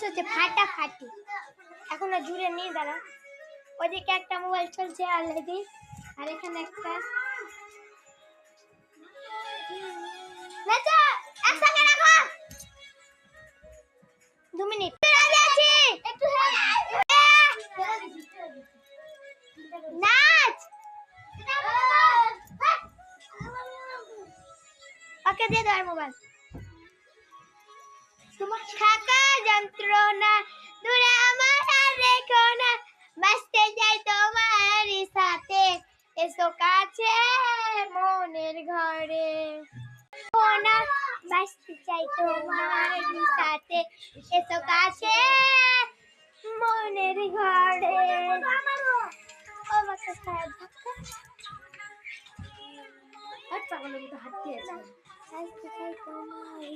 হচ্ছে ফাটাফাটি। এখনো জুড়ে নেই দাঁড়া। ওদিকে একটা মোবাইল চলছে অলরেডি, আর এখানে একটা একসঙ্গে রাখো 2 মিনিট আছি একটু নাচ ওকে দিয়ে দাও মোবাইল। তোমার থাকা যন্ত্রণা দূরে আমার আর রেখো না, বাঁচতে যাই তোমারই সাথে, এসো কাছে মনের ঘরে। না বাঁচতে চাই তোমারই সাথে, এসো কাছে মনের ঘরে। ও বাচ্চা সাহেব বাচ্চা গুলো তো হাঁটতে আছে। বাঁচতে চাই তোমারই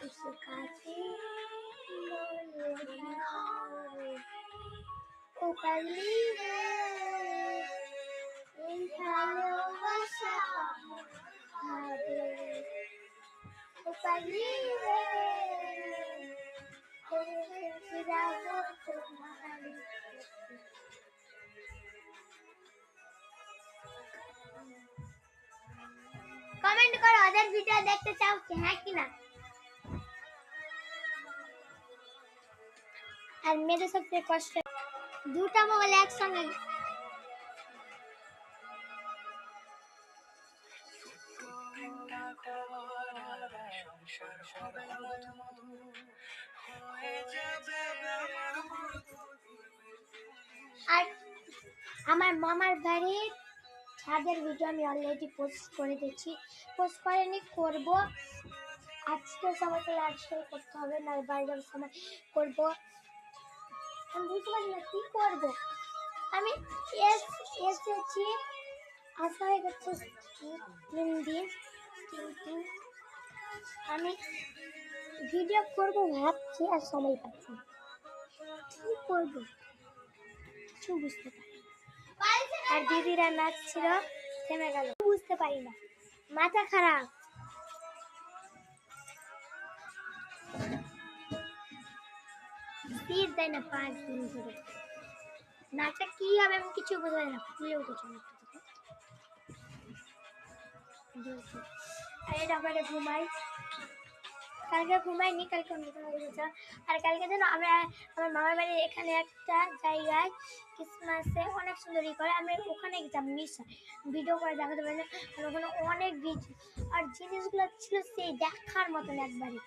এসো কাছে মনের ঘরে। ও পাগলি রে এই ভালোবাসা হবে, ও পাগলি রে ফিরাবো তোমার। কমেন্ট করো ওদের ভিডিও দেখতে চাও কি হ্যাঁ কি না। আর মেয়েদের সবচেয়ে কষ্ট দুটা মোবাইল একসঙ্গে। আর আমার মামার বাড়ির ছাদের ভিডিও আমি অলরেডি পোস্ট করে দিয়েছি, পোস্ট করেনি করব। আজকে সময় পেলে আজকে করতে হবে, না বাইরের সময় করব। আমি বুঝতে পারি না কি করবো। আমি এসেছি আসা হয়ে গেছে 3 দিন, কিন্তু আমি ভিডিও করব ভাবছি আর সময় পাচ্ছি না। কি করবো কিছু বুঝতে পারি। আর দিদিরা নাচছিল থেমে গেল, বুঝতে পারি না, মাথা খারাপ। স্থির দেয় না 5 দিন ধরে। নাচটা কি হবে আমি কিছু বুঝতে পারি না, ফুলে উঠেছে আর এটা আমরা ঘুমাই। কালকে ঘুমাইনি, কালকে অন্য হয়ে গেছে। আর কালকে যেন আমরা আমার মামার বাড়ির এখানে একটা জায়গায় ক্রিসমাসে অনেক সুন্দরই করে, আমি ওখানে গেছিলাম মিস ভিডিও করে দেখাতে পারি না। আর ওখানে অনেক আর জিনিসগুলো ছিল সেই দেখার মতন একবারে।